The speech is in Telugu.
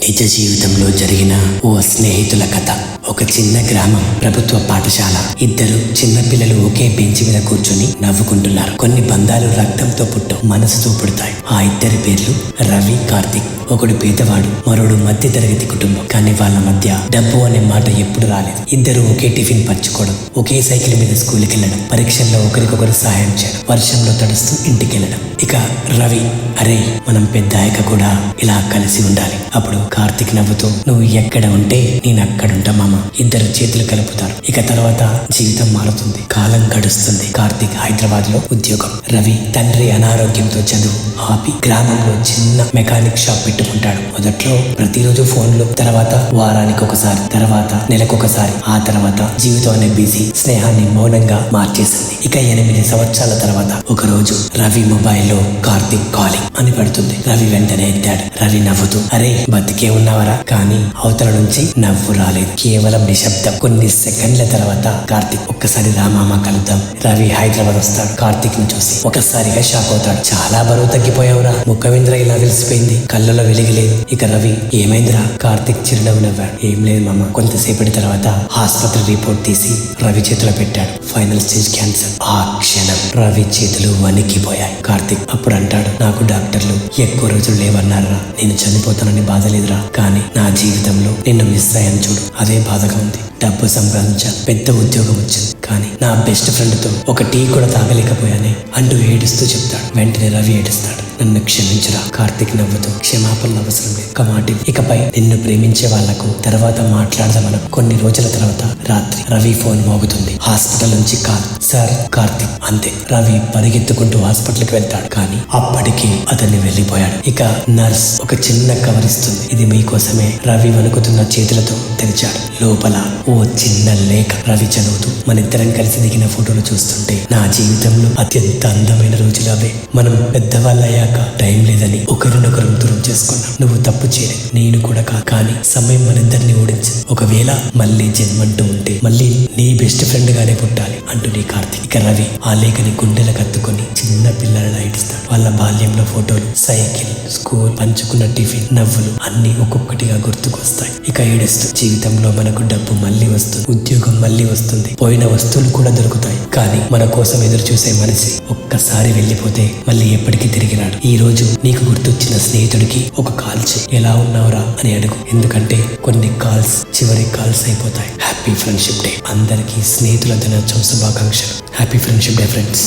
నిజ జీవితంలో జరిగిన ఓ స్నేహితుల కథ. ఒక చిన్న గ్రామం, ప్రభుత్వ పాఠశాల. ఇద్దరు చిన్న పిల్లలు ఒకే బెంచ్ మీద కూర్చొని నవ్వుకుంటున్నారు. కొన్ని బంధాలు రక్తంతో పుట్టవు, మనసుతో పుడతాయి. ఆ ఇద్దరి పేర్లు రవి, కార్తిక్. ఒకడు పేదవాడు, మరోడు మధ్య తరగతి కుటుంబం. కానీ వాళ్ళ మధ్య డబ్బు అనే మాట ఎప్పుడు రాలేదు. ఇద్దరు ఒకే టిఫిన్ పంచుకోవడం, ఒకే సైకిల్ మీద స్కూల్కి వెళ్ళడం, పరీక్షల్లో ఒకరికొకరు సహాయం చేయడం, వర్షంలో తడుస్తూ ఇంటికి వెళ్ళడం. ఇక రవి, అరే మనం పెద్దాయక కూడా ఇలా కలిసి ఉండాలి. అప్పుడు కార్తిక్ నవ్వుతూ, నువ్వు ఎక్కడ ఉంటే నేను అక్కడుంటా మామ. ఇద్దరు చేతులు కలుపుతారు. ఇక తర్వాత జీవితం మారుతుంది. కాలం గడుస్తుంది. కార్తిక్ హైదరాబాద్ లో ఉద్యోగం. రవి తండ్రి అనారోగ్యంతో చదువు ఆపి గ్రామంలో చిన్న మెకానిక్ షాప్ పెట్టుకుంటాడు. మొదట్లో ప్రతిరోజు ఫోన్లు, తర్వాత వారానికి ఒకసారి, తర్వాత నెలకొకసారి. ఆ తర్వాత జీవితం అనే బిజీ స్నేహాన్ని మౌనంగా మార్చేసింది. ఇక 8 సంవత్సరాల తర్వాత ఒక రోజు రవి మొబైల్లో కార్తిక్ కాలింగ్ అని పడుతుంది. రవి వెంటనే ఎత్తాడు. రవి నవ్వుతూ, అరే బతికే ఉన్నావరా? కానీ అవతల నుంచి నవ్వు రాలేదు, కేవలం నిశ్శబ్దం. కొన్ని సెకండ్ల తర్వాత కార్తిక్, ఒక్కసారి రామామ కలుద్దాం. రవి హైదరాబాద్ వస్తాడు. కార్తిక్ ని చూసి ఒక్కసారిగా షాక్ అవుతాడు. చాలా బరువు తగ్గిపోయావురా, ముఖమేంద్ర ఇలా వెలిసిపోయింది, కళ్ళలో వెలిగిలేదు. ఇక రవి, ఏమైందిరా? కార్తిక్ చిరునవ్వు నవ్వాడు. ఏం లేదు మామ. కొంతసేపటి తర్వాత ఆసుపత్రి రిపోర్ట్ తీసి రవి చేతిలో పెట్టాడు. Final stage cancer. ఆ క్షణం రవి చేతులు వణికిపోయాయి. కార్తిక్ అప్పుడు అంటాడు, నాకు డాక్టర్లు ఎక్కువ రోజులు లేవన్నారా, నేను చనిపోతానని బాధ లేదురా, కానీ నా జీవితంలో నిన్ను మిస్ అయ్యాను చూడు, అదే బాధగా ఉంది. డబ్బు సంపాదించాను, పెద్ద ఉద్యోగం వచ్చింది, కానీ నా బెస్ట్ ఫ్రెండ్ తో ఒక టీ కూడా తాగలేకపోయానే అంటూ ఏడుస్తూ చెప్తాడు. వెంటనే రవి ఏడుస్తాడు. నన్ను క్షమించురా. కార్తిక్ నవ్వుతూ, క్షమాపణలు అవసరం లేదు, ఒక మాట. ఇకపై నిన్ను ప్రేమించే వాళ్లకు తర్వాత మాట్లాడదామను. కొన్ని రోజుల తర్వాత రాత్రి రవి ఫోన్ మోగుతుంది. హాస్పిటల్ నుంచి కాల్. సార్, కార్తిక్. అంతే. రవి పరిగెత్తుకుంటూ హాస్పిటల్కి వెళ్తాడు. కానీ అప్పటికి అతన్ని వెళ్ళిపోయాడు. ఇక నర్స్ ఒక చిన్న కవర్ ఇస్తుంది. ఇది మీకోసమే. రవి వణుకుతున్న చేతులతో తెరిచాడు. లోపల ఓ చిన్న లేఖ. రవి చదువుతూ, మనిద్దరం కలిసి దిగిన ఫోటోలు చూస్తుంటే నా జీవితంలో అత్యంత అందమైన రోజులు అవే. మనం పెద్దవాళ్ళయ్యాక టైం లేదని ఒకరినొకరు దూరం చేసుకున్నాం. నువ్వు తప్పు చేయలేదు, నేను కూడా కాదు, కానీ సమయం మనిద్దరిని ఓడించింది. ఒకవేళ మళ్ళీ జన్మంటూ ఉంటే మళ్ళీ నీ బెస్ట్ ఫ్రెండ్ గానే పుట్టాలి అంటూ నీ కార్తీక్. ఇక రవి ఆ లేఖని గుండెల కత్తుకొని చిన్న పిల్లల ఏడుస్తాడు. వాళ్ళ బాల్యంలో ఫోటోలు, సైకిల్, స్కూల్, పంచుకున్న టిఫిన్, నవ్వులు అన్ని ఒక్కొక్కటిగా గుర్తుకొస్తాయి. ఇక ఏడుస్తూ, జీవితంలో మనకు డబ్బు మళ్ళీ వస్తుంది, ఉద్యోగం మళ్ళీ వస్తుంది, పోయిన వస్తువులు కూడా దొరుకుతాయి, కానీ మన కోసం ఎదురు చూసే మనిషి ఒక్కసారి వెళ్ళిపోతే మళ్ళీ ఎప్పటికీ తిరిగి రాడు. ఈ రోజు నీకు గుర్తొచ్చిన స్నేహితుడికి ఒక కాల్ చేయి. ఎలా ఉన్నావురా అని అడుగు. ఎందుకంటే కొన్ని కాల్స్ చివరి కాల్స్ అయిపోతాయి. Happy friendship day. అందరికీ స్నేహితుల దినోత్సవం శుభాకాంక్షలు. Happy friendship day friends.